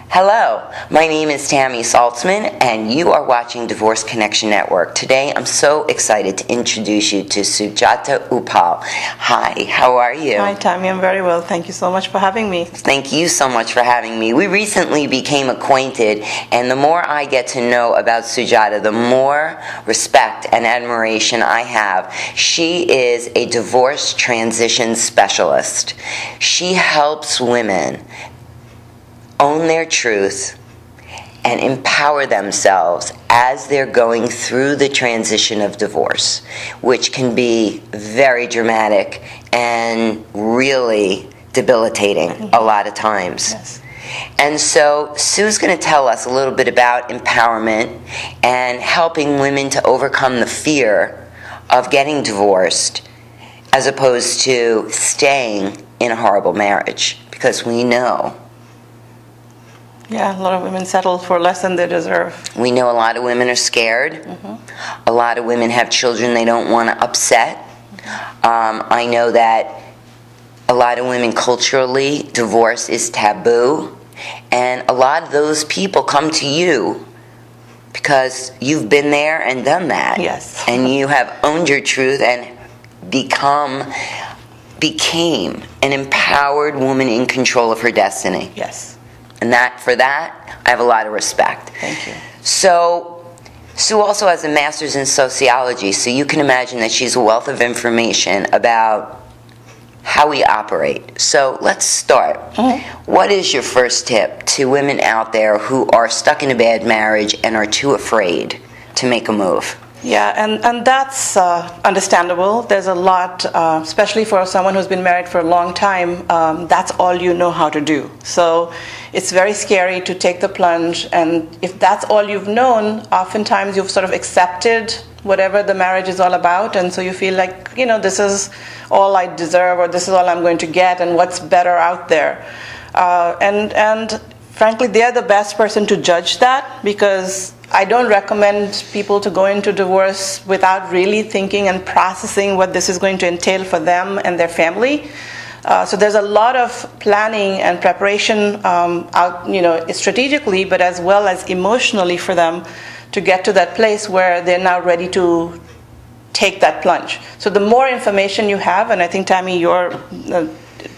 Hello, my name is Tammy Saltzman, and you are watching Divorce Connection Network. Today, I'm so excited to introduce you to Sujata Uppal. Hi, how are you? Hi, Tammy. I'm very well. Thank you so much for having me. Thank you so much for having me. We recently became acquainted, and the more I get to know about Sujata, the more respect and admiration I have. She is a divorce transition specialist. She helps women own their truth and empower themselves as they're going through the transition of divorce, which can be very dramatic and really debilitating a lot of times. Yes. And so Sue's going to tell us a little bit about empowerment and helping women to overcome the fear of getting divorced as opposed to staying in a horrible marriage, because we know. Yeah, a lot of women settle for less than they deserve. We know a lot of women are scared. A lot of women have children they don't want to upset. I know that a lot of women culturally, divorce is taboo. And a lot of those people come to you because you've been there and done that. Yes. And you have owned your truth and became an empowered woman in control of her destiny. Yes. And for that, I have a lot of respect. Thank you. So, Sue also has a master's in sociology, so you can imagine that she's a wealth of information about how we operate. So, let's start. What is your first tip to women out there who are stuck in a bad marriage and are too afraid to make a move? Yeah, and that's understandable. There's a lot, especially for someone who's been married for a long time, that's all you know how to do. So it's very scary to take the plunge, and if that's all you've known, oftentimes you've sort of accepted whatever the marriage is all about, and so you feel like, this is all I deserve, or this is all I'm going to get, and what's better out there. And frankly, they're the best person to judge that, because I don't recommend people to go into divorce without really thinking and processing what this is going to entail for them and their family. So there's a lot of planning and preparation strategically, but as well as emotionally for them to get to that place where they're now ready to take that plunge. So the more information you have, and I think, Tammy, you're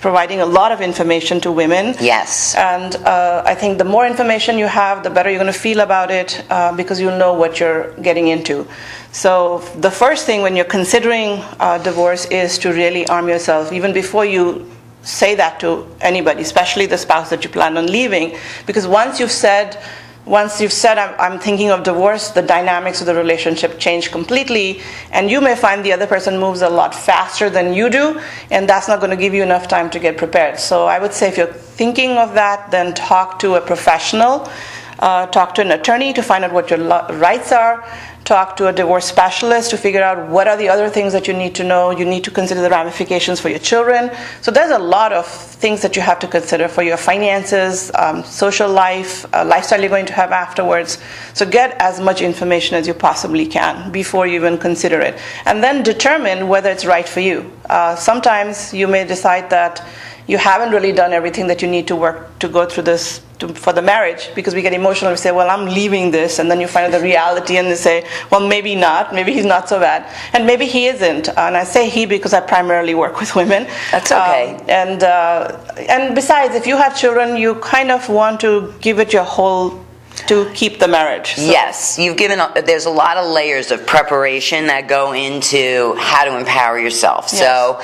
providing a lot of information to women. Yes. And I think the more information you have, the better you're going to feel about it, because you'll know what you're getting into. So the first thing when you're considering divorce is to really arm yourself, even before you say that to anybody, especially the spouse that you plan on leaving, because once you've said I'm thinking of divorce, the dynamics of the relationship change completely, and you may find the other person moves a lot faster than you do, and that's not going to give you enough time to get prepared. So I would say if you're thinking of that, then talk to a professional, talk to an attorney to find out what your rights are, talk to a divorce specialist to figure out what are the other things that you need to know. You need to consider the ramifications for your children. So there's a lot of things that you have to consider for your finances, social life, lifestyle you're going to have afterwards. So get as much information as you possibly can before you even consider it. And then determine whether it's right for you. Sometimes you may decide that you haven't really done everything that you need to work to go through this for the marriage, because we get emotional. We say, well, I'm leaving this, and then you find out the reality, and they say, well, maybe not. Maybe he's not so bad, and maybe he isn't. And I say he because I primarily work with women. That's okay. And besides, if you have children, you kind of want to give it your whole to keep the marriage. So. Yes, there's a lot of layers of preparation that go into how to empower yourself. Yes. So,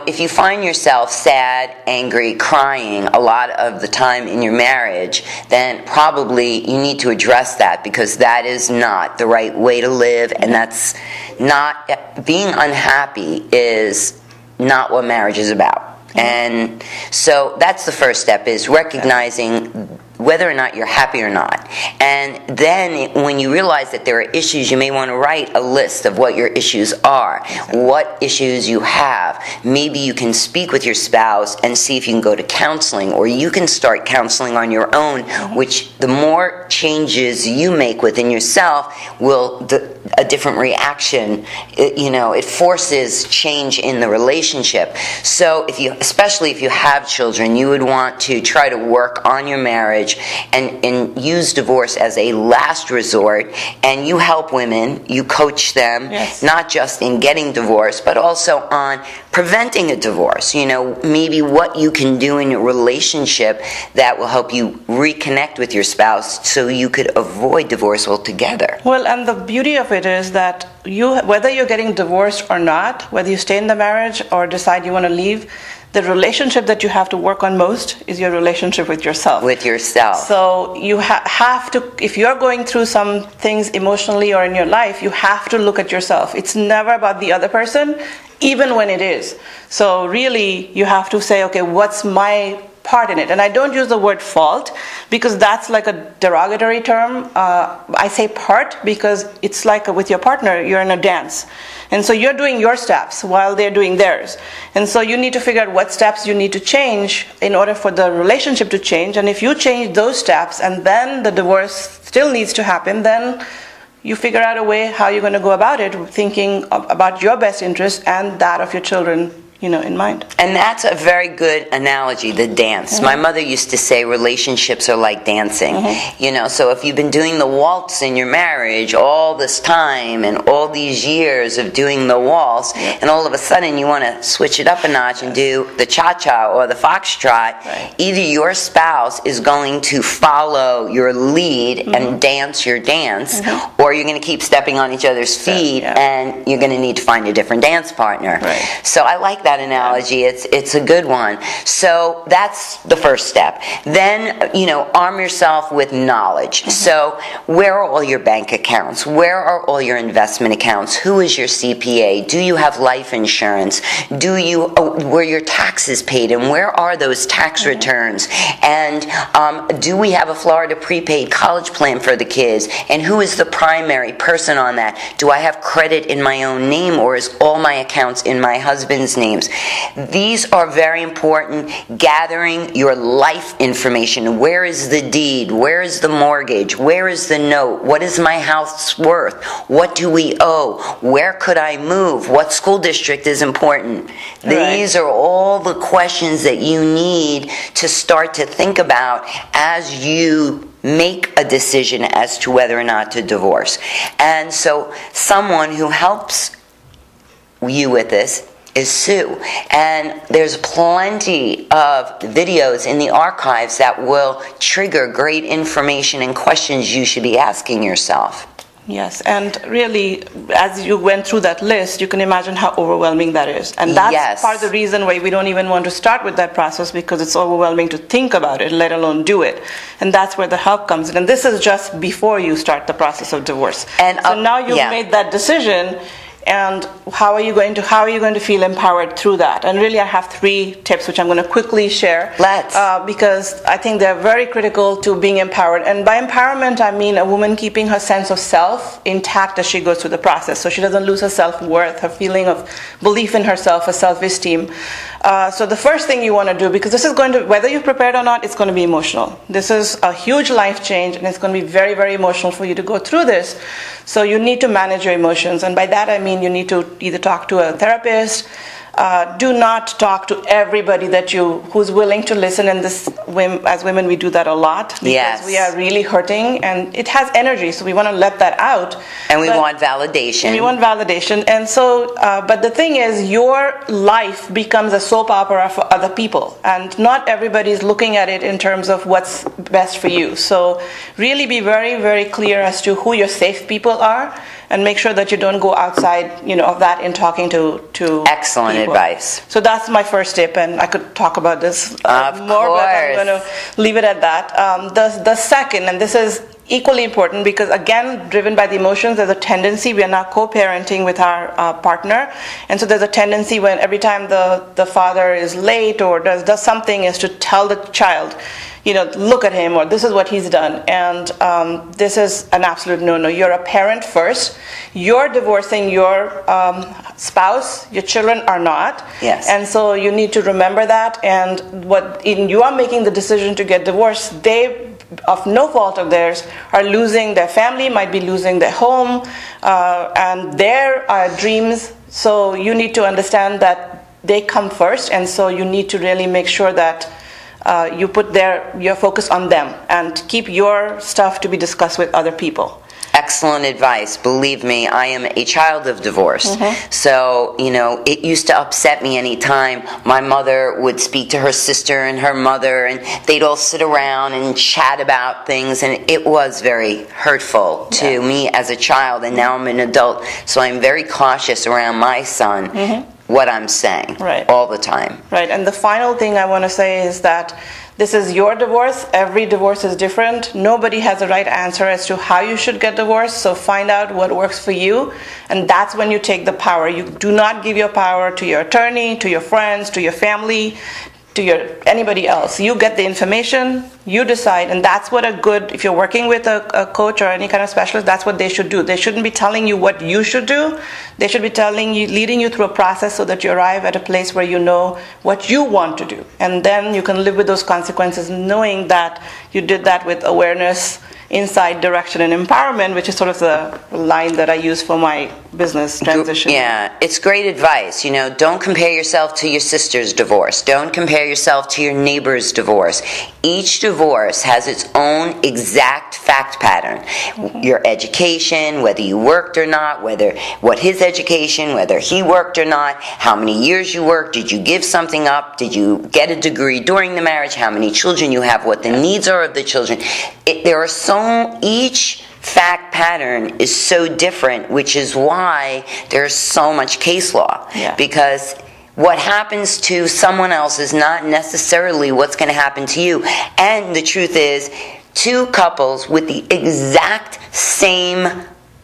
if you find yourself sad, angry, crying a lot of the time in your marriage, then probably you need to address that, because that is not the right way to live, and that's not, being unhappy is not what marriage is about. And so that's the first step, is recognizing whether or not you're happy or not. And then when you realize that there are issues, you may want to write a list of what your issues are, what issues you have. Maybe you can speak with your spouse and see if you can go to counseling, or you can start counseling on your own, which the more changes you make within yourself will a different reaction. It forces change in the relationship. So especially if you have children, you would want to try to work on your marriage marriage and use divorce as a last resort, and you help women, you coach them, Yes. not just in getting divorced, but also on preventing a divorce. You know, maybe what you can do in your relationship that will help you reconnect with your spouse so you could avoid divorce altogether. Well, and the beauty of it is that whether you're getting divorced or not, whether you stay in the marriage or decide you want to leave, the relationship that you have to work on most is your relationship with yourself. With yourself. So you have to, if you're going through some things emotionally or in your life, you have to look at yourself. It's never about the other person, even when it is. So really, you have to say, okay, what's my part in it? And I don't use the word fault because that's like a derogatory term. I say part because it's like with your partner, you're in a dance. And so you're doing your steps while they're doing theirs. And so you need to figure out what steps you need to change in order for the relationship to change. And if you change those steps and then the divorce still needs to happen, then you figure out a way how you're going to go about it, thinking about your best interest and that of your children, you know, in mind. And that's a very good analogy, the dance. Mm-hmm. My mother used to say relationships are like dancing. Mm-hmm. You know, so if you've been doing the waltz in your marriage all this time and all these years of doing the waltz, and all of a sudden you want to switch it up a notch and do the cha-cha or the foxtrot, Right. either your spouse is going to follow your lead and dance your dance, or you're going to keep stepping on each other's feet and you're going to need to find a different dance partner. Right. So I like that analogy. It's a good one. So that's the first step. Then, you know, arm yourself with knowledge. So where are all your bank accounts? Where are all your investment accounts? Who is your CPA? Do you have life insurance? Were your taxes paid, and where are those tax returns? And do we have a Florida prepaid college plan for the kids? And who is the primary person on that? Do I have credit in my own name, or is all my accounts in my husband's name? These are very important. Gathering your life information. Where is the deed? Where is the mortgage? Where is the note? What is my house worth? What do we owe? Where could I move? What school district is important? These are all the questions that you need to start to think about as you make a decision as to whether or not to divorce. And so someone who helps you with this is Sue, and there's plenty of videos in the archives that will trigger great information and questions you should be asking yourself. Yes, and really, as you went through that list, you can imagine how overwhelming that is. And that's part of the reason why we don't even want to start with that process, because it's overwhelming to think about it, let alone do it. And that's where the help comes in. And this is just before you start the process of divorce. And so now you've made that decision. And how are you going to feel empowered through that? And really, I have 3 tips which I'm going to quickly share. Because I think they're very critical to being empowered. And by empowerment, I mean a woman keeping her sense of self intact as she goes through the process, so she doesn't lose her self-worth, her feeling of belief in herself, her self-esteem. So the first thing you want to do, because this is going to, whether you're prepared or not, it's going to be emotional. This is a huge life change, and it's going to be very, very emotional for you to go through this. So you need to manage your emotions. And by that, I mean you need to either talk to a therapist. Do not talk to everybody who's willing to listen. And as women, we do that a lot because we are really hurting, and it has energy, so we want to let that out. And we want validation. And so, but the thing is, your life becomes a soap opera for other people, and not everybody is looking at it in terms of what's best for you. So really be very, very clear as to who your safe people are, and make sure that you don't go outside, of that in talking to excellent people. Advice. So that's my first tip, and I could talk about this more, but I'm going to leave it at that. The second, and this is equally important, because again, driven by the emotions, there's a tendency, we are now co-parenting with our partner, and so there's a tendency when every time the father is late or does something, is to tell the child, look at him, or this is what he's done. And this is an absolute no-no. You're a parent first. You're divorcing your spouse. Your children are not. Yes. And so you need to remember that. And you are making the decision to get divorced, they, of no fault of theirs, are losing their family, might be losing their home, and their dreams. So you need to understand that they come first. And so you need to really make sure that you put your focus on them and keep your stuff to be discussed with other people. Excellent advice. Believe me, I am a child of divorce. So, it used to upset me anytime my mother would speak to her sister and her mother, and they'd all sit around and chat about things, and it was very hurtful to me as a child, and now I'm an adult, so I'm very cautious around my son, what I'm saying all the time. Right, and the final thing I want to say is that this is your divorce. Every divorce is different. Nobody has a right answer as to how you should get divorced, so find out what works for you, and that's when you take the power. You do not give your power to your attorney, to your friends, to your family, to anybody else. You get the information, you decide, and that's what if you're working with a coach or any kind of specialist, that's what they should do. They shouldn't be telling you what you should do. They should be leading you through a process so that you arrive at a place where you know what you want to do. And then you can live with those consequences knowing that you did that with awareness, insight, direction, and empowerment, which is sort of the line that I use for my business transition. Yeah, it's great advice. Don't compare yourself to your sister's divorce. Don't compare yourself to your neighbor's divorce. Each divorce has its own exact fact pattern. Your education, whether you worked or not, what his education, whether he worked or not, how many years you worked, did you give something up, did you get a degree during the marriage, how many children you have, what the needs are of the children. Each fact pattern is so different, which is why there's so much case law. Because what happens to someone else is not necessarily what's going to happen to you. And the truth is, two couples with the exact same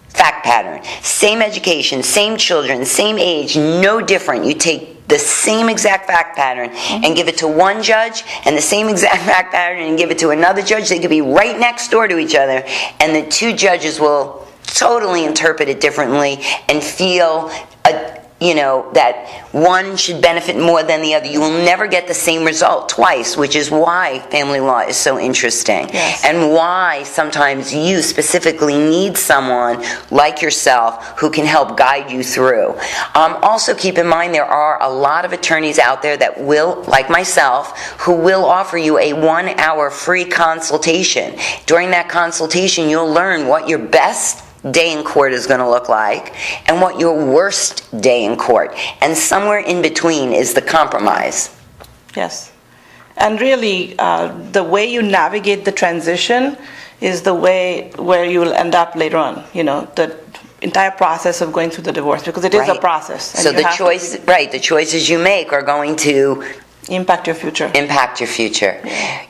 fact pattern, same education, same children, same age, no different. You take the same exact fact pattern and give it to one judge, and the same exact fact pattern and give it to another judge. They could be right next door to each other, and the two judges will totally interpret it differently and feel that one should benefit more than the other. You will never get the same result twice, which is why family law is so interesting. And why sometimes you specifically need someone like yourself who can help guide you through. Also keep in mind there are a lot of attorneys out there that will, like myself, who will offer you a 1-hour free consultation. During that consultation, you'll learn what your best day in court is going to look like and what your worst day in court, and somewhere in between is the compromise. Yes, and really the way you navigate the transition is the way where you will end up later on, the entire process of going through the divorce, because it is a process. So the choices you make are going to impact your future.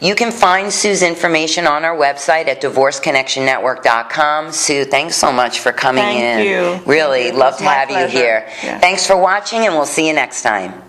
You can find Sue's information on our website at divorceconnectionnetwork.com. Sue, thanks so much for coming in. Thank you. Really, love to have you here. Yeah. Thanks for watching, and we'll see you next time.